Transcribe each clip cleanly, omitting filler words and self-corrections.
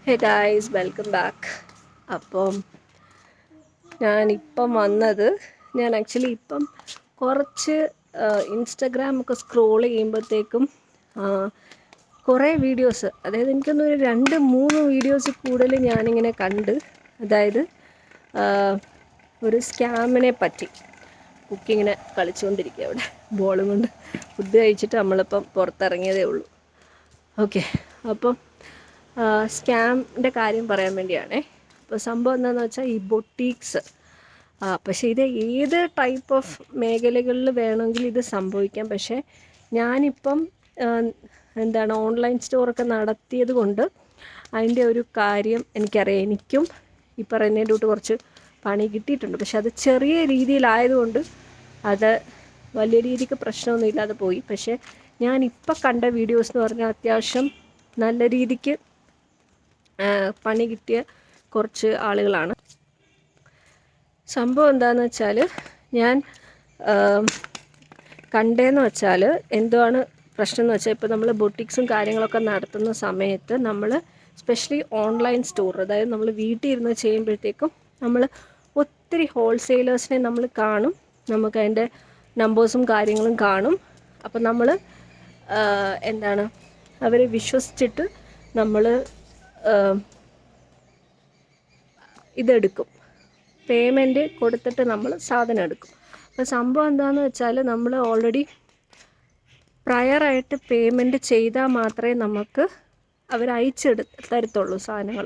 Hey guys, welcome back. അപ്പം ഞാനിപ്പം വന്നത് ഞാൻ ആക്ച്വലി ഇപ്പം കുറച്ച് ഇൻസ്റ്റഗ്രാമൊക്കെ സ്ക്രോൾ ചെയ്യുമ്പോഴത്തേക്കും കുറേ വീഡിയോസ്, അതായത് എനിക്കൊന്നൊരു 2-3 വീഡിയോസ് കൂടുതൽ ഞാനിങ്ങനെ കണ്ട്. അതായത് ഒരു സ്കാമിനെ പറ്റി. കുക്കിങ്ങിനെ കളിച്ചുകൊണ്ടിരിക്കുക അവിടെ ബോളും കൊണ്ട്. ഫുഡ് കഴിച്ചിട്ട് നമ്മളിപ്പം പുറത്തിറങ്ങിയതേ ഉള്ളൂ. ഓക്കെ, അപ്പം സ്കാമിൻ്റെ കാര്യം പറയാൻ വേണ്ടിയാണേ. അപ്പോൾ സംഭവം എന്താണെന്ന് വെച്ചാൽ ഈ ബൊട്ടീക്സ്, പക്ഷേ ഇത് ഏത് ടൈപ്പ് ഓഫ് മേഖലകളിൽ വേണമെങ്കിലും ഇത് സംഭവിക്കാം. പക്ഷേ ഞാനിപ്പം ഓൺലൈൻ സ്റ്റോറൊക്കെ നടത്തിയത് കൊണ്ട് അതിൻ്റെ ഒരു കാര്യം എനിക്കറിയാം. എനിക്കും ഈ പറയുന്നതിൻ്റെ തൊട്ട് കുറച്ച് പണി കിട്ടിയിട്ടുണ്ട്. പക്ഷെ അത് ചെറിയ രീതിയിലായതുകൊണ്ട് അത് വലിയ രീതിക്ക് പ്രശ്നമൊന്നും ഇല്ലാതെ പോയി. പക്ഷേ ഞാനിപ്പോൾ കണ്ട വീഡിയോസ് എന്ന് പറഞ്ഞാൽ അത്യാവശ്യം നല്ല രീതിക്ക് പണി കിട്ടിയ കുറച്ച് ആളുകളാണ്. സംഭവം എന്താണെന്ന് വെച്ചാൽ, ഞാൻ കണ്ടതെന്ന് വെച്ചാൽ എന്തുവാണ് പ്രശ്നം എന്ന് വെച്ചാൽ, ഇപ്പോൾ നമ്മൾ ബൊട്ടിക്സും കാര്യങ്ങളൊക്കെ നടത്തുന്ന സമയത്ത് നമ്മൾ സ്പെഷ്യലി ഓൺലൈൻ സ്റ്റോർ, അതായത് നമ്മൾ വീട്ടിൽ ഇരുന്ന് ചെയ്യുമ്പോഴത്തേക്കും നമ്മൾ ഒത്തിരി ഹോൾസെയിലേഴ്സിനെ നമ്മൾ കാണും. നമുക്ക് അതിൻ്റെ നമ്പേഴ്സും കാര്യങ്ങളും കാണും. അപ്പം നമ്മൾ അവരെ വിശ്വസിച്ചിട്ട് നമ്മൾ ഇതെടുക്കും, പേയ്മെൻറ്റ് കൊടുത്തിട്ട് നമ്മൾ സാധനം എടുക്കും. അപ്പോൾ സംഭവം എന്താണെന്ന് വെച്ചാൽ, നമ്മൾ ഓൾറെഡി പ്രയറായിട്ട് പേയ്മെൻറ്റ് ചെയ്താൽ മാത്രമേ നമുക്ക് അവർ തരത്തുള്ളൂ സാധനങ്ങൾ.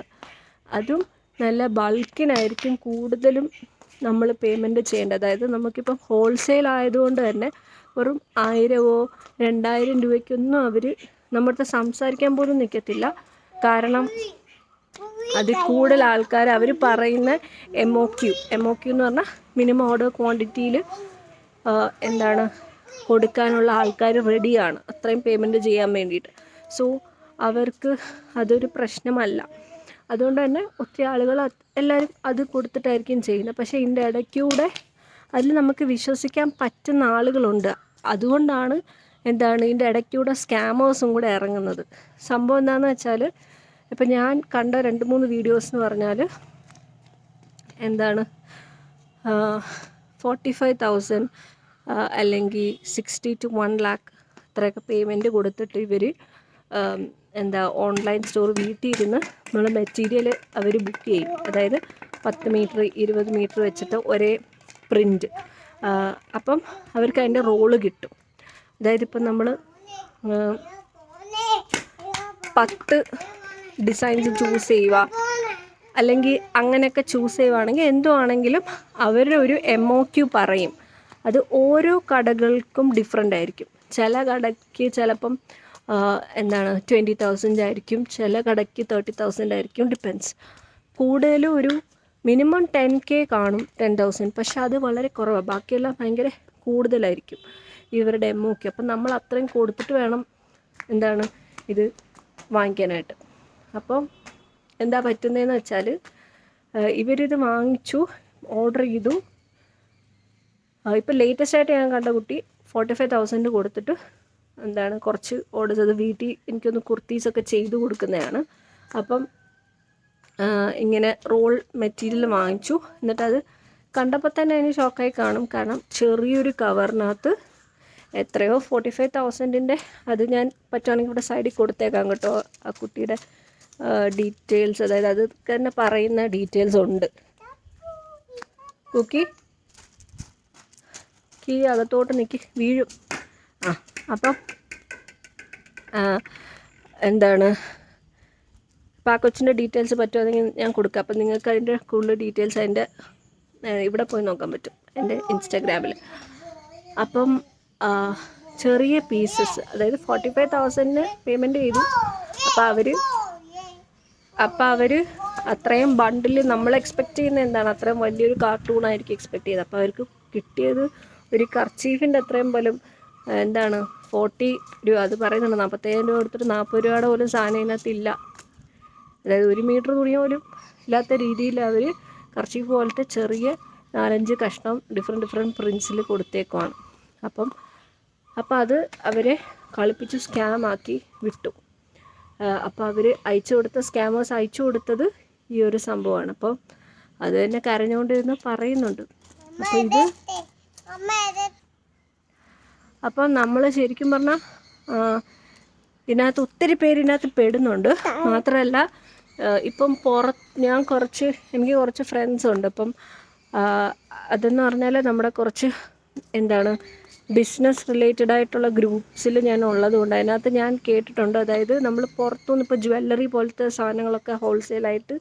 അതും നല്ല ബൾക്കിനായിരിക്കും കൂടുതലും നമ്മൾ പേയ്മെൻറ്റ് ചെയ്യേണ്ടത്. അതായത് നമുക്കിപ്പം ഹോൾസെയിൽ ആയതുകൊണ്ട് തന്നെ വെറും 1000-2000 രൂപയ്ക്കൊന്നും അവർ നമ്മുടെ സംസാരിക്കാൻ പോലും നിൽക്കത്തില്ല. കാരണം അതിൽ കൂടുതൽ ആൾക്കാർ അവർ പറയുന്ന MOQ എന്ന് പറഞ്ഞാൽ മിനിമം ഓർഡർ ക്വാണ്ടിറ്റിയിൽ കൊടുക്കാനുള്ള ആൾക്കാർ റെഡിയാണ്, അത്രയും പേയ്മെൻറ്റ് ചെയ്യാൻ വേണ്ടിയിട്ട്. സോ അവർക്ക് അതൊരു പ്രശ്നമല്ല. അതുകൊണ്ട് തന്നെ ഒത്തിരി ആളുകൾ എല്ലാവരും അത് കൊടുത്തിട്ടായിരിക്കും ചെയ്യുന്നത്. പക്ഷേ ഇതിൻ്റെ ഇടയ്ക്കൂടെ അതിൽ നമുക്ക് വിശ്വസിക്കാൻ പറ്റുന്ന ആളുകളുണ്ട്. അതുകൊണ്ടാണ് ഇതിൻ്റെ ഇടയ്ക്കൂടെ സ്കാമേഴ്സും കൂടെ ഇറങ്ങുന്നത്. സംഭവം എന്താണെന്ന് വെച്ചാൽ, ഇപ്പം ഞാൻ കണ്ട 2-3 വീഡിയോസ് എന്ന് പറഞ്ഞാൽ 45,000 അല്ലെങ്കിൽ 60 to 1 lakh അത്രയൊക്കെ പേയ്മെൻറ്റ് കൊടുത്തിട്ട് ഇവർ ഓൺലൈൻ സ്റ്റോർ വീട്ടിൽ ഇരുന്ന് നമ്മൾ മെറ്റീരിയൽ അവർ ബുക്ക് ചെയ്യും. അതായത് 10 മീറ്റർ 20 മീറ്റർ വെച്ചിട്ട് ഒരേ പ്രിൻറ്റ്. അപ്പം അവർക്ക് അതിൻ്റെ റോള് കിട്ടും. അതായത് ഇപ്പം നമ്മൾ 10 ഡിസൈൻസ് ചൂസ് ചെയ്യുക, അല്ലെങ്കിൽ അങ്ങനെയൊക്കെ ചൂസ് ചെയ്യുവാണെങ്കിൽ എന്തുവാണെങ്കിലും അവരുടെ ഒരു MOQ പറയും. അത് ഓരോ കടകൾക്കും ഡിഫറെൻ്റ് ആയിരിക്കും. ചില കടയ്ക്ക് ചിലപ്പം 20,000 ആയിരിക്കും, ചില കടയ്ക്ക് 30,000 ആയിരിക്കും, ഡിപ്പെൻസ്. കൂടുതലും ഒരു മിനിമം 10K കാണും, 10,000. പക്ഷെ അത് വളരെ കുറവാണ്, ബാക്കിയെല്ലാം ഭയങ്കര കൂടുതലായിരിക്കും ഇവരുടെ MOQ. അപ്പം നമ്മൾ അത്രയും കൊടുത്തിട്ട് വേണം ഇത് വാങ്ങിക്കാനായിട്ട്. അപ്പം എന്താ പറ്റുന്നതെന്ന് വെച്ചാൽ, ഇവരിത് വാങ്ങിച്ചു, ഓർഡർ ചെയ്തു. ഇപ്പോൾ ലേറ്റസ്റ്റ് ആയിട്ട് ഞാൻ കണ്ട കുട്ടി 45,000 കൊടുത്തിട്ട് കുറച്ച് ഓർഡർ ചെയ്ത് വീട്ടിൽ എനിക്കൊന്ന് കുർത്തീസൊക്കെ ചെയ്ത് കൊടുക്കുന്നതാണ്. അപ്പം ഇങ്ങനെ റോൾ മെറ്റീരിയൽ വാങ്ങിച്ചു. എന്നിട്ടത് കണ്ടപ്പോൾ തന്നെ അതിന് ഷോക്കായി കാണും. കാരണം ചെറിയൊരു കവറിനകത്ത് എത്രയോ 45,000-ൻ്റെ, അത് ഞാൻ പറ്റുവാണെങ്കിൽ ഇവിടെ സൈഡിൽ കൊടുത്തേക്കാം കേട്ടോ, ആ കുട്ടിയുടെ ഡീറ്റെയിൽസ്. അതായത് അത് തന്നെ പറയുന്ന ഡീറ്റെയിൽസ് ഉണ്ട്. കുക്കി അകത്തോട്ട് നിൽക്കി വീഴും. അപ്പം അപ്പോൾ ആ കൊച്ചിൻ്റെ ഡീറ്റെയിൽസ് പറ്റുവാണെങ്കിൽ ഞാൻ കൊടുക്കാം. അപ്പം നിങ്ങൾക്ക് അതിൻ്റെ കൂടുതൽ ഡീറ്റെയിൽസ് അതിൻ്റെ ഇവിടെ പോയി നോക്കാൻ പറ്റും, എൻ്റെ ഇൻസ്റ്റാഗ്രാമിൽ. അപ്പം ചെറിയ പീസസ്, അതായത് 45,000 പേയ്മെൻറ്റ് ചെയ്തു. അപ്പോൾ അവർ അത്രയും ബണ്ടിൽ, നമ്മൾ എക്സ്പെക്റ്റ് ചെയ്യുന്ന അത്രയും വലിയൊരു കാർട്ടൂണായിരിക്കും എക്സ്പെക്റ്റ് ചെയ്തത്. അപ്പോൾ അവർക്ക് കിട്ടിയത് ഒരു കർച്ചീഫിൻ്റെ അത്രയും പോലും 40 രൂപ. അത് പറയുന്നുണ്ട് 45,000 രൂപ കൊടുത്തിട്ട് 40 രൂപയുടെ പോലും സാധനം ഇതിനകത്തില്ല. അതായത് 1 മീറ്റർ തുണി പോലും ഇല്ലാത്ത രീതിയിൽ അവർ കർച്ചീഫ് പോലത്തെ ചെറിയ 4-5 കഷ്ണം ഡിഫറെൻറ്റ് പ്രിൻസിൽ കൊടുത്തേക്കുവാണ്. അപ്പം അത് അവരെ കളിപ്പിച്ച് സ്കാമാക്കി വിട്ടു. അപ്പോൾ അവർ അയച്ചു കൊടുത്ത സ്കാമേഴ്സ് അയച്ചു കൊടുത്തത് ഈ ഒരു സംഭവമാണ്. അപ്പോൾ അത് തന്നെ കരഞ്ഞുകൊണ്ടിരുന്ന് പറയുന്നുണ്ട്. അപ്പോൾ നമ്മൾ ശരിക്കും പറഞ്ഞാൽ ഇതിനകത്ത് ഒത്തിരി പേര് ഇതിനകത്ത് പെടുന്നുണ്ട്. മാത്രമല്ല ഇപ്പം എനിക്ക് കുറച്ച് ഫ്രണ്ട്സ് ഉണ്ട്. അപ്പം അതെന്ന് പറഞ്ഞാൽ നമ്മുടെ കുറച്ച് ബിസിനസ് റിലേറ്റഡ് ആയിട്ടുള്ള ഗ്രൂപ്പ്സിൽ ഞാൻ ഉള്ളതുകൊണ്ട് അതിനകത്ത് ഞാൻ കേട്ടിട്ടുണ്ട്. അതായത് നമ്മൾ പുറത്തുനിന്ന് ഇപ്പോൾ ജ്വല്ലറി പോലത്തെ സാധനങ്ങളൊക്കെ ഹോൾസെയിലായിട്ട്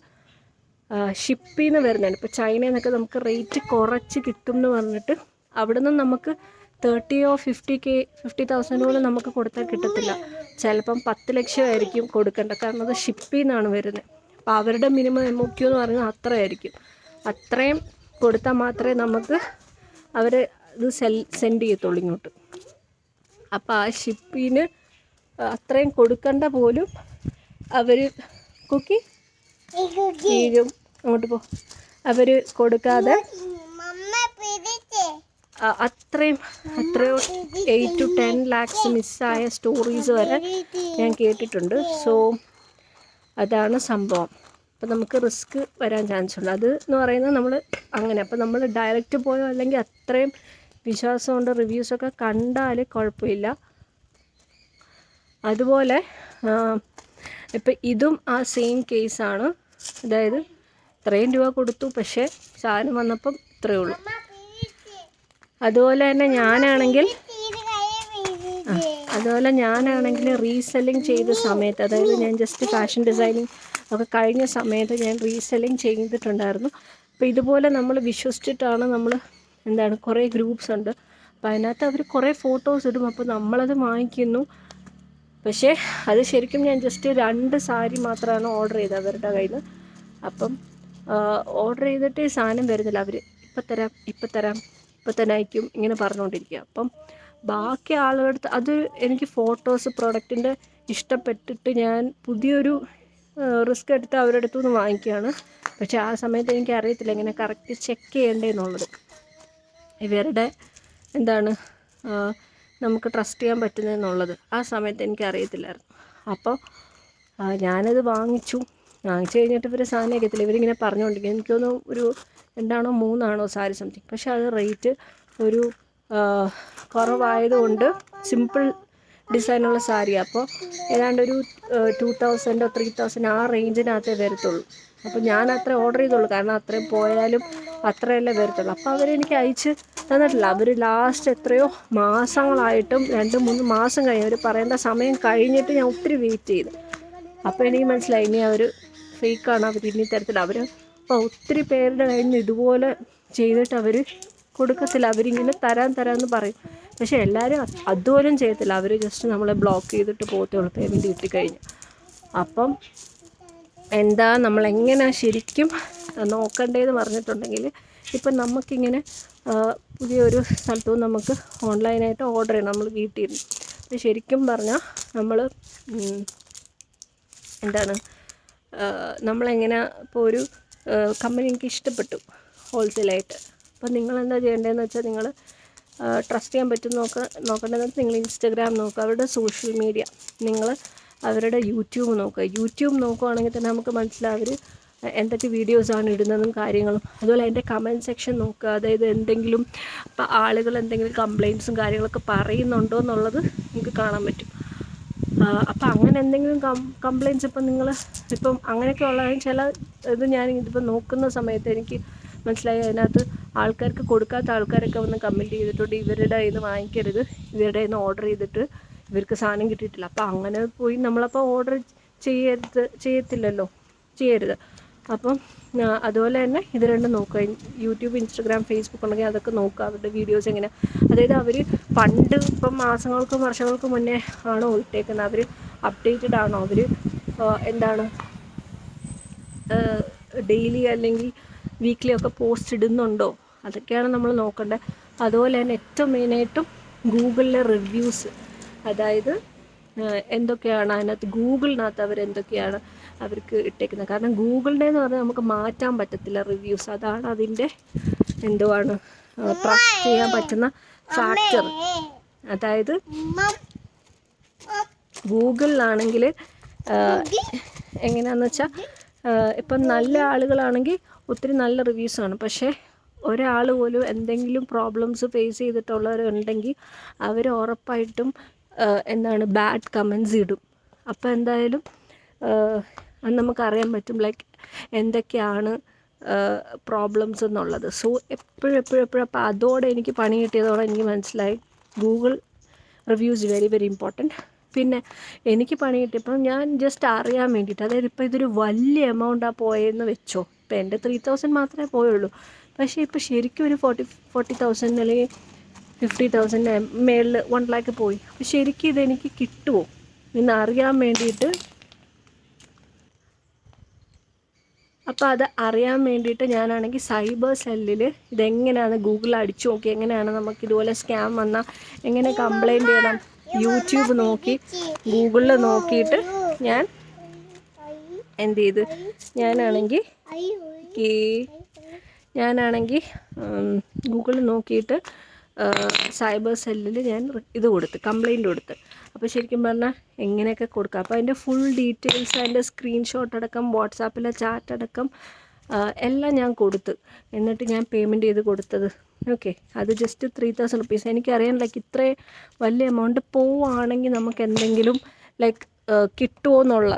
ഷിപ്പിൽ നിന്ന് വരുന്നതാണ്. ഇപ്പോൾ ചൈനയിൽ നിന്നൊക്കെ നമുക്ക് റേറ്റ് കുറച്ച് കിട്ടും എന്ന് പറഞ്ഞിട്ട് അവിടെ നിന്ന് നമുക്ക് 30,000 or 50,000 പോലും നമുക്ക് കൊടുത്താൽ കിട്ടത്തില്ല. ചിലപ്പം 10 ലക്ഷമായിരിക്കും കൊടുക്കേണ്ടത്. കാരണം അത് ഷിപ്പിൽ നിന്നാണ് വരുന്നത്. അപ്പോൾ അവരുടെ മിനിമം MOQ എന്ന് പറഞ്ഞാൽ അത്രയായിരിക്കും. അത്രയും കൊടുത്താൽ മാത്രമേ നമുക്ക് അവർ ഇത് സെൻഡ് ചെയ്യത്തുള്ളൂ ഇങ്ങോട്ട്. അപ്പോൾ ആ ഷിപ്പിന് അത്രയും കൊടുക്കേണ്ട പോലും അവർ അങ്ങോട്ട് അവർ കൊടുക്കാതെ അത്രയോ 8 to 10 lakhs മിസ്സായ സ്റ്റോറീസ് വരെ ഞാൻ കേട്ടിട്ടുണ്ട്. സോ അതാണ് സംഭവം. അപ്പോൾ നമുക്ക് റിസ്ക് വരാൻ ചാൻസ് ഉണ്ട്. അത് എന്ന് പറയുന്നത് നമ്മൾ അങ്ങനെ. അപ്പോൾ നമ്മൾ ഡയറക്റ്റ് പോയോ അല്ലെങ്കിൽ അത്രയും വിശ്വാസമുണ്ട് റിവ്യൂസൊക്കെ കണ്ടാൽ കുഴപ്പമില്ല. അതുപോലെ ഇപ്പം ഇതും ആ സെയിം കേസാണ്. അതായത് ഇത്രയും രൂപ കൊടുത്തു, പക്ഷേ സാധനം വന്നപ്പം ഇത്രയേ ഉള്ളൂ. അതുപോലെ തന്നെ ഞാനാണെങ്കിൽ റീസെല്ലിങ് ചെയ്ത സമയത്ത്, അതായത് ഞാൻ ജസ്റ്റ് ഫാഷൻ ഡിസൈനിങ് ഒക്കെ കഴിഞ്ഞ സമയത്ത് ഞാൻ റീസെല്ലിങ് ചെയ്തിട്ടുണ്ടായിരുന്നു. അപ്പോൾ ഇതുപോലെ നമ്മൾ വിശ്വസിച്ചിട്ടാണ് നമ്മൾ കുറേ ഗ്രൂപ്പ്സ് ഉണ്ട്. അപ്പോൾ അതിനകത്ത് അവർ കുറേ ഫോട്ടോസ് ഇടും. അപ്പോൾ നമ്മളത് വാങ്ങിക്കുന്നു. പക്ഷേ അത് ശരിക്കും ഞാൻ ജസ്റ്റ് 2 സാരി മാത്രമാണ് ഓർഡർ ചെയ്തത് അവരുടെ കയ്യിൽ നിന്ന്. അപ്പം ഓർഡർ ചെയ്തിട്ട് ഈ സാധനം വരുന്നില്ല. അവർ ഇപ്പം തരാം ഇപ്പം തന്നെ അയക്കും ഇങ്ങനെ പറഞ്ഞുകൊണ്ടിരിക്കുക. അപ്പം ബാക്കി ആളുകളുടെ അത് എനിക്ക് ഫോട്ടോസ് പ്രൊഡക്റ്റിൻ്റെ ഇഷ്ടപ്പെട്ടിട്ട് ഞാൻ പുതിയൊരു റിസ്ക് എടുത്ത് അവരുടെ അടുത്തു നിന്ന് വാങ്ങിക്കുകയാണ്. പക്ഷേ ആ സമയത്ത് എനിക്ക് അറിയത്തില്ല എങ്ങനെ കറക്റ്റ് ചെക്ക് ചെയ്യേണ്ടതെന്നുള്ളത്. ഇവരുടെ നമുക്ക് ട്രസ്റ്റ് ചെയ്യാൻ പറ്റുന്നതെന്നുള്ളത് ആ സമയത്ത് എനിക്ക് അറിയത്തില്ലായിരുന്നു. അപ്പോൾ ഞാനത് വാങ്ങിച്ചു കഴിഞ്ഞിട്ട് ഇവർ സാധനം അയക്കത്തില്ല. ഇവരിങ്ങനെ പറഞ്ഞുകൊണ്ടിരിക്കും. എനിക്കൊന്ന് ഒരു 2 or 3 സാരി സംതിങ്. പക്ഷേ അത് റേറ്റ് ഒരു കുറവായതുകൊണ്ട് സിമ്പിൾ ഡിസൈനുള്ള സാരി. അപ്പോൾ ഏതാണ്ട് ഒരു 2,000 or 3,000 ആ റേഞ്ചിനകത്തേ വരത്തുള്ളൂ. അപ്പോൾ ഞാൻ അത്ര ഓർഡർ ചെയ്തുള്ളൂ. കാരണം അത്രയും പോയാലും അത്രയല്ലേ വരത്തുള്ളൂ. അപ്പോൾ അവരെനിക്ക് അയച്ച് തന്നിട്ടില്ല. അവർ ലാസ്റ്റ് എത്രയോ മാസങ്ങളായിട്ടും 2-3 മാസം കഴിഞ്ഞ് അവർ പറയേണ്ട സമയം കഴിഞ്ഞിട്ട് ഞാൻ ഒത്തിരി വെയിറ്റ് ചെയ്തു. അപ്പോൾ എനിക്ക് മനസ്സിലായി ഇനി അവർ ഫേക്കാണ്, അവർ ഇനി തരത്തില്ല. അപ്പോൾ ഒത്തിരി പേരുടെ കയ്യിൽ നിന്ന് ഇതുപോലെ ചെയ്തിട്ട് അവർ കൊടുക്കത്തില്ല. അവരിങ്ങനെ തരാമെന്ന് പറയും. പക്ഷേ എല്ലാവരും അതുപോലും ചെയ്യത്തില്ല. അവർ ജസ്റ്റ് നമ്മളെ ബ്ലോക്ക് ചെയ്തിട്ട് പോകത്തുള്ളൂ പേയ്മെൻറ്റ് കിട്ടിക്കഴിഞ്ഞ്. അപ്പം നമ്മളെങ്ങനെ ശരിക്കും നോക്കണ്ടേന്ന് പറഞ്ഞിട്ടുണ്ടെങ്കിൽ ഇപ്പം നമുക്കിങ്ങനെ പുതിയൊരു സ്ഥലത്തും നമുക്ക് ഓൺലൈനായിട്ട് ഓർഡർ ചെയ്യണം നമ്മൾ വീട്ടിൽ നിന്ന്. അപ്പോൾ ശരിക്കും പറഞ്ഞാൽ നമ്മൾ നമ്മളെങ്ങനെ ഇപ്പോൾ ഒരു കമ്പനി എനിക്ക് ഇഷ്ടപ്പെട്ടു ഹോൾസെയിലായിട്ട്. അപ്പോൾ നിങ്ങളെന്താ ചെയ്യേണ്ടതെന്ന് വെച്ചാൽ നിങ്ങൾ ട്രസ്റ്റ് ചെയ്യാൻ പറ്റും നോക്കേണ്ടതെന്ന് വെച്ചാൽ നിങ്ങൾ ഇൻസ്റ്റഗ്രാം നോക്കുക, അവരുടെ സോഷ്യൽ മീഡിയ, നിങ്ങൾ അവരുടെ യൂട്യൂബ് നോക്കുകയാണെങ്കിൽ തന്നെ നമുക്ക് മനസ്സിലാവും അവർ എന്തൊക്കെ വീഡിയോസാണ് ഇടുന്നതും കാര്യങ്ങളും. അതുപോലെ അതിൻ്റെ കമൻറ്റ് സെക്ഷൻ നോക്കുക. അതായത് എന്തെങ്കിലും ഇപ്പോൾ ആളുകൾ എന്തെങ്കിലും കംപ്ലയിൻറ്റ്സും കാര്യങ്ങളൊക്കെ പറയുന്നുണ്ടോ എന്നുള്ളത് നിങ്ങൾക്ക് കാണാൻ പറ്റും. അപ്പം അങ്ങനെ എന്തെങ്കിലും കംപ്ലയിൻറ്റ്സ് ഇപ്പം അങ്ങനെയൊക്കെ ഉള്ളതായും ചില ഇത് ഞാൻ ഇതിപ്പോൾ നോക്കുന്ന സമയത്ത് എനിക്ക് മനസ്സിലായി അതിനകത്ത് ആൾക്കാർക്ക് കൊടുക്കാത്ത ആൾക്കാരൊക്കെ വന്ന് കമൻറ്റ് ചെയ്തിട്ടുണ്ട് ഇവരുടെ കയ്യിൽ നിന്ന് വാങ്ങിക്കരുത്, ഇവരുടെ കയ്യിൽ നിന്ന് ഓർഡർ ചെയ്തിട്ട് ഇവർക്ക് സാധനം കിട്ടിയിട്ടില്ല. അപ്പോൾ അങ്ങനെ പോയി നമ്മളപ്പോൾ ഓർഡർ ചെയ്യരുത്. അപ്പം അതുപോലെ തന്നെ ഇത് രണ്ടും നോക്കുക. യൂട്യൂബ്, ഇൻസ്റ്റഗ്രാം, ഫേസ്ബുക്ക് ഉണ്ടെങ്കിൽ അതൊക്കെ നോക്കുക. അവരുടെ വീഡിയോസ് എങ്ങനെ, അതായത് അവർ പണ്ട് ഇപ്പം മാസങ്ങൾക്കും വർഷങ്ങൾക്കും മുന്നേ ആണോ ഇട്ടേക്കുന്നത്, അവർ അപ്ഡേറ്റഡ് ആണോ, അവർ ഡെയിലി അല്ലെങ്കിൽ വീക്ക്ലി ഒക്കെ പോസ്റ്റ് ഇടുന്നുണ്ടോ, അതൊക്കെയാണ് നമ്മൾ നോക്കേണ്ടത്. അതുപോലെ തന്നെ ഏറ്റവും മെയിനായിട്ടും ഗൂഗിളിലെ റിവ്യൂസ്, അതായത് എന്തൊക്കെയാണ് അതിനകത്ത് ഗൂഗിളിനകത്ത് അവരെന്തൊക്കെയാണ് അവർക്ക് ഇട്ടേക്കുന്നത്. കാരണം ഗൂഗിളിൻ്റെ എന്ന് പറഞ്ഞാൽ നമുക്ക് മാറ്റാൻ പറ്റത്തില്ല റിവ്യൂസ്. അതാണ് അതിൻ്റെ ട്രസ്റ്റ് ചെയ്യാൻ പറ്റുന്ന ഫാക്ടർ. അതായത് ഗൂഗിളിലാണെങ്കിൽ എങ്ങനെയാണെന്ന് വെച്ചാൽ ഇപ്പം നല്ല ആളുകളാണെങ്കിൽ ഒത്തിരി നല്ല റിവ്യൂസാണ്. പക്ഷേ ഒരാൾ പോലും എന്തെങ്കിലും പ്രോബ്ലംസ് ഫേസ് ചെയ്തിട്ടുള്ളവരുണ്ടെങ്കിൽ അവർ ഉറപ്പായിട്ടും എന്താണ് ബാഡ് കമൻസ് ഇടും. അപ്പോൾ എന്തായാലും അത് നമുക്കറിയാൻ പറ്റും ലൈക്ക് എന്തൊക്കെയാണ് പ്രോബ്ലംസ് എന്നുള്ളത്. സോ എപ്പോഴും അപ്പോൾ അതോടെ എനിക്ക് പണി കിട്ടിയതോടെ എനിക്ക് മനസ്സിലായി Google reviews very very important. പിന്നെ എനിക്ക് പണി കിട്ടിയപ്പോൾ ഞാൻ ജസ്റ്റ് അറിയാൻ വേണ്ടിയിട്ട്, അതായത് ഇപ്പോൾ ഇതൊരു വലിയ എമൗണ്ടാണ് പോയതെന്ന് വെച്ചോ, ഇപ്പോൾ എൻ്റെ 3000 മാത്രമേ പോയുള്ളൂ. പക്ഷേ ഇപ്പോൾ ശരിക്കും ഒരു 40,000 അല്ലെങ്കിൽ 50,000 മേളിൽ 1 lakh പോയി. അപ്പോൾ ശരിക്കും ഇതെനിക്ക് കിട്ടുമോ എന്നറിയാൻ വേണ്ടിയിട്ട്, അപ്പോൾ അത് അറിയാൻ വേണ്ടിയിട്ട് ഞാനാണെങ്കിൽ സൈബർ സെല്ലിൽ ഇതെങ്ങനെയാണ് ഗൂഗിളിൽ അടിച്ചു നോക്കി, എങ്ങനെയാണ് നമുക്ക് ഇതുപോലെ സ്കാം വന്നാൽ എങ്ങനെ കംപ്ലയിൻറ്റ് ചെയ്യണം, യൂട്യൂബ് നോക്കി ഗൂഗിളിൽ നോക്കിയിട്ട് ഞാൻ എന്ത് ചെയ്ത് ഞാനാണെങ്കിൽ ഗൂഗിളിൽ നോക്കിയിട്ട് സൈബർ സെല്ലിൽ ഞാൻ ഇത് കൊടുത്ത് കംപ്ലയിൻറ്റ് കൊടുത്ത്. അപ്പോൾ ശരിക്കും പറഞ്ഞാൽ എങ്ങനെയൊക്കെ കൊടുക്കാം. അപ്പോൾ അതിൻ്റെ ഫുൾ ഡീറ്റെയിൽസ്, അതിൻ്റെ സ്ക്രീൻഷോട്ട് അടക്കം, വാട്സാപ്പിലെ ചാറ്റ് അടക്കം എല്ലാം ഞാൻ കൊടുത്ത്. എന്നിട്ട് ഞാൻ പേയ്മെൻറ്റ് ചെയ്ത് കൊടുത്തത്. ഓക്കെ, അത് ജസ്റ്റ് 3000 rupees. എനിക്കറിയാൻ ലൈക്ക് ഇത്രയും വലിയ എമൗണ്ട് പോവുകയാണെങ്കിൽ നമുക്ക് എന്തെങ്കിലും ലൈക്ക് കിട്ടുമോ എന്നുള്ള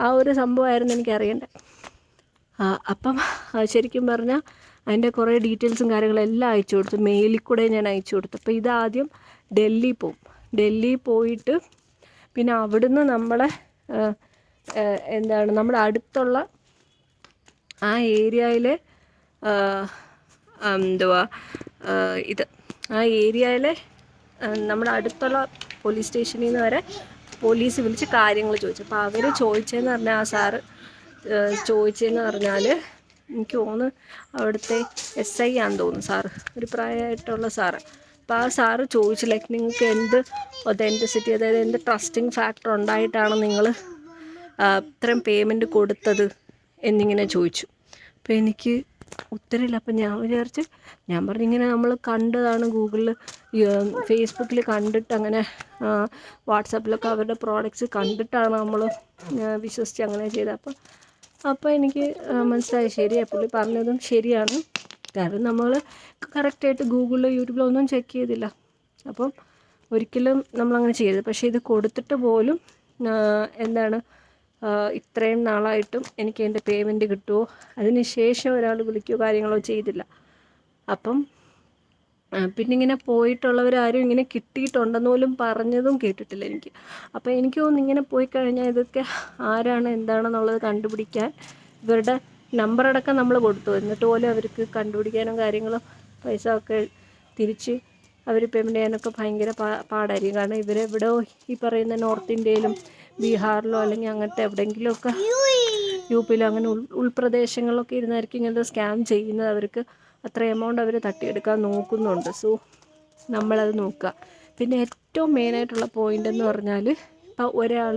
ആ ഒരു സംഭവമായിരുന്നു എനിക്കറിയേണ്ടത്. അപ്പം ശരിക്കും പറഞ്ഞാൽ അതിൻ്റെ കുറേ ഡീറ്റെയിൽസും കാര്യങ്ങളെല്ലാം അയച്ചു കൊടുത്തു. മെയിലിൽ കൂടെ ഞാൻ അയച്ചു കൊടുത്തു. അപ്പോൾ ഇതാദ്യം ഡൽഹി പോയിട്ട് പിന്നെ അവിടുന്ന് നമ്മളെ നമ്മുടെ അടുത്തുള്ള ആ ഏരിയയിലെ ആ ഏരിയയിലെ നമ്മുടെ അടുത്തുള്ള പോലീസ് സ്റ്റേഷനിൽ നിന്ന് വരെ പോലീസ് വിളിച്ച് കാര്യങ്ങൾ ചോദിച്ചു. അപ്പോൾ അവർ ചോദിച്ചതെന്ന് പറഞ്ഞാൽ, ആ സാറ് ചോദിച്ചതെന്ന് പറഞ്ഞാൽ എനിക്ക് തോന്നുന്നു അവിടുത്തെ SI ആണെന്ന് തോന്നുന്നു സാറ്, ഒരു പ്രായമായിട്ടുള്ള സാറ്. അപ്പോൾ ആ സാറ് ചോദിച്ചു ലൈക്ക് നിങ്ങൾക്ക് എന്ത് ഒതൻറ്റിസിറ്റി, അതായത് എന്ത് ട്രസ്റ്റിംഗ് ഫാക്ടർ ഉണ്ടായിട്ടാണ് നിങ്ങൾ ഇത്രയും പേയ്മെൻറ്റ് കൊടുത്തത് എന്നിങ്ങനെ ചോദിച്ചു. അപ്പോൾ എനിക്ക് ഉത്തരമില്ല. അപ്പം ഞാൻ പറഞ്ഞു ഇങ്ങനെ നമ്മൾ കണ്ടതാണ് ഗൂഗിളിൽ, ഫേസ്ബുക്കിൽ കണ്ടിട്ട്, അങ്ങനെ വാട്സാപ്പിലൊക്കെ അവരുടെ പ്രോഡക്റ്റ്സ് കണ്ടിട്ടാണ് നമ്മൾ വിശ്വസിച്ച് അങ്ങനെ ചെയ്തത്. അപ്പോൾ എനിക്ക് മനസ്സിലായി ശരിയാണ്, പുള്ളി പറഞ്ഞതും ശരിയാണ്. കാരണം നമ്മൾ കറക്റ്റായിട്ട് ഗൂഗിളിലോ യൂട്യൂബിലോ ഒന്നും ചെക്ക് ചെയ്തില്ല. അപ്പം ഒരിക്കലും നമ്മളങ്ങനെ ചെയ്തത്. പക്ഷേ ഇത് കൊടുത്തിട്ട് പോലും ഇത്രയും നാളായിട്ടും എനിക്ക് എൻ്റെ പേയ്മെൻറ്റ് കിട്ടുമോ, അതിന് ശേഷം ഒരാൾ വിളിക്കുകയോ കാര്യങ്ങളോ ചെയ്തില്ല. അപ്പം പിന്നെ ഇങ്ങനെ പോയിട്ടുള്ളവരാരും ഇങ്ങനെ കിട്ടിയിട്ടുണ്ടെന്ന് പോലും പറഞ്ഞതും കേട്ടിട്ടില്ല എനിക്ക്. അപ്പോൾ എനിക്ക് തോന്നുന്നു ഇങ്ങനെ പോയി കഴിഞ്ഞാൽ ഇതൊക്കെ ആരാണ് എന്താണെന്നുള്ളത് കണ്ടുപിടിക്കാൻ ഇവരുടെ നമ്പറടക്കം നമ്മൾ കൊടുത്തു. എന്നിട്ട് പോലും അവർക്ക് കണ്ടുപിടിക്കാനും കാര്യങ്ങളും പൈസ ഒക്കെ തിരിച്ച് അവർ പേയ്മെൻറ്റ് ചെയ്യാനൊക്കെ ഭയങ്കര പാടായിരിക്കും. കാരണം ഇവരെവിടെയോ ഈ പറയുന്ന നോർത്ത് ഇന്ത്യയിലും ബീഹാറിലോ അല്ലെങ്കിൽ അങ്ങനത്തെ എവിടെയെങ്കിലുമൊക്കെ UP-യിലോ അങ്ങനെ ഉൾപ്രദേശങ്ങളിലൊക്കെ ഇരുന്നായിരിക്കും ഇങ്ങനത്തെ സ്കാം ചെയ്യുന്നത്. അവർക്ക് അത്ര എമൗണ്ട് അവർ തട്ടിയെടുക്കാൻ നോക്കുന്നുണ്ട്. സോ നമ്മളത് നോക്കുക. പിന്നെ ഏറ്റവും മെയിനായിട്ടുള്ള പോയിൻ്റ് എന്ന് പറഞ്ഞാൽ, ഇപ്പോൾ ഒരാൾ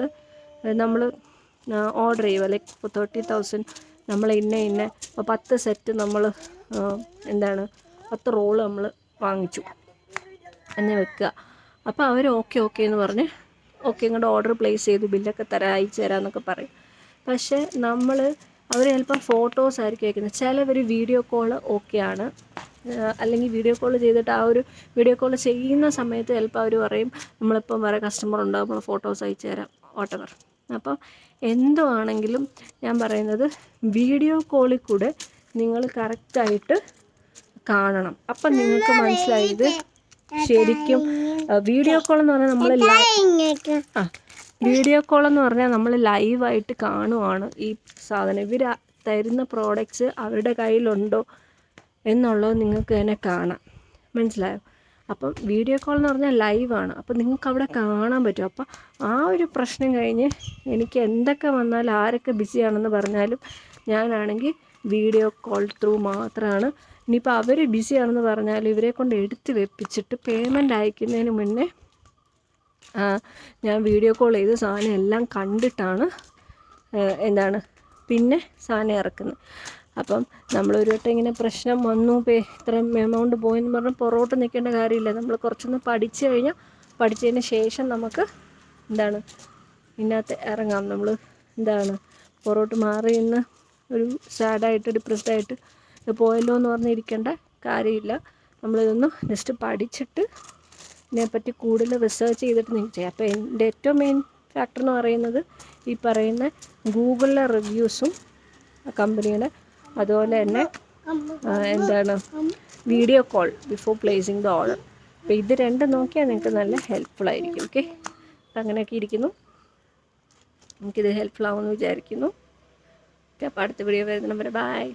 നമ്മൾ ഓർഡർ ചെയ്യുക ലൈക്ക് 30,000 നമ്മൾ ഇന്ന ഇപ്പോൾ 10 സെറ്റ് നമ്മൾ 10 റോള് നമ്മൾ വാങ്ങിച്ചു എന്ന് വെക്കുക. അപ്പോൾ അവർ ഓക്കെ എന്ന് പറഞ്ഞ് ഇങ്ങോട്ട് ഓർഡർ പ്ലേസ് ചെയ്തു, ബില്ലൊക്കെ അയച്ചു തരാമെന്നൊക്കെ പറയും. പക്ഷേ അവർ ചിലപ്പോൾ ഫോട്ടോസ് ആയിരിക്കും അയക്കുന്നത്. ചിലവർ വീഡിയോ കോൾ ഓക്കെയാണ്, അല്ലെങ്കിൽ വീഡിയോ കോൾ ചെയ്തിട്ട് ആ ഒരു വീഡിയോ കോൾ ചെയ്യുന്ന സമയത്ത് ചിലപ്പോൾ അവർ പറയും നമ്മളിപ്പം വേറെ കസ്റ്റമർ ഉണ്ട്, നമ്മൾ ഫോട്ടോസ് അയച്ചു തരാം, വാട്ടെവർ. അപ്പോൾ എന്തോ ആണെങ്കിലും ഞാൻ പറയുന്നത് വീഡിയോ കോളിൽ കൂടെ നിങ്ങൾ കറക്റ്റായിട്ട് കാണണം. അപ്പം നിങ്ങൾക്ക് മനസ്സിലായത് ശരിക്കും വീഡിയോ കോൾ എന്ന് പറഞ്ഞാൽ നമ്മൾ ലൈവായിട്ട് കാണുവാണ് ഈ സാധനം. ഇവർ തരുന്ന പ്രോഡക്റ്റ്സ് അവരുടെ കയ്യിലുണ്ടോ എന്നുള്ളത് നിങ്ങൾക്ക് തന്നെ കാണാം. മനസ്സിലായോ? അപ്പം വീഡിയോ കോൾ എന്ന് പറഞ്ഞാൽ ലൈവാണ്. അപ്പം നിങ്ങൾക്ക് അവിടെ കാണാൻ പറ്റും. അപ്പം ആ ഒരു പ്രശ്നം കഴിഞ്ഞ് എനിക്ക് എന്തൊക്കെ വന്നാലും ആരൊക്കെ ബിസിയാണെന്ന് പറഞ്ഞാലും ഞാനാണെങ്കിൽ വീഡിയോ കോൾ ത്രൂ മാത്രമാണ്. ഇനിയിപ്പോൾ അവർ ബിസിയാണെന്ന് പറഞ്ഞാലും ഇവരെ കൊണ്ട് എടുത്ത് വെപ്പിച്ചിട്ട് പേയ്മെൻറ്റ് അയക്കുന്നതിന് മുന്നേ ഞാൻ വീഡിയോ കോൾ ചെയ്ത് സാധനം എല്ലാം കണ്ടിട്ടാണ് പിന്നെ സാധനം ഇറക്കുന്നത്. അപ്പം നമ്മളൊരു വട്ടം ഇങ്ങനെ പ്രശ്നം വന്നു, ഇത്രയും എമൗണ്ട് പോയെന്ന് പറഞ്ഞാൽ പുറകോട്ട് നിൽക്കേണ്ട കാര്യമില്ല. നമ്മൾ കുറച്ചൊന്ന് പഠിച്ചു കഴിഞ്ഞാൽ പഠിച്ചതിന് ശേഷം നമുക്ക് ഇതിനകത്ത് ഇറങ്ങാം. നമ്മൾ എന്താണ് പുറകോട്ട് മാറി നിന്ന് ഒരു സാഡായിട്ട് ഡിപ്രസ്ഡായിട്ട് പോയല്ലോ എന്ന് പറഞ്ഞിരിക്കേണ്ട കാര്യമില്ല. നമ്മളിതൊന്ന് ജസ്റ്റ് പഠിച്ചിട്ട് ഇതിനെപ്പറ്റി കൂടുതൽ റിസർച്ച് ചെയ്തിട്ട് നിങ്ങൾക്ക് ചെയ്യാം. അപ്പോൾ എൻ്റെ ഏറ്റവും മെയിൻ ഫാക്ടർ എന്ന് പറയുന്നത് ഈ പറയുന്ന ഗൂഗിളിലെ റിവ്യൂസും കമ്പനിയുടെ, അതുപോലെ തന്നെ എന്താണ് video call before placing the order. അപ്പോൾ ഇത് രണ്ടും നോക്കിയാൽ നിങ്ങൾക്ക് നല്ല ഹെൽപ്ഫുൾ ആയിരിക്കും. ഓക്കെ, അപ്പം അങ്ങനെയൊക്കെ ഇരിക്കുന്നു. നമുക്കിത് ഹെൽപ്ഫുൾ ആവുമെന്ന് വിചാരിക്കുന്നു. ഓക്കെ, അപ്പോൾ അടുത്ത വീഡിയോ വരുന്ന നമ്പർ ബൈ.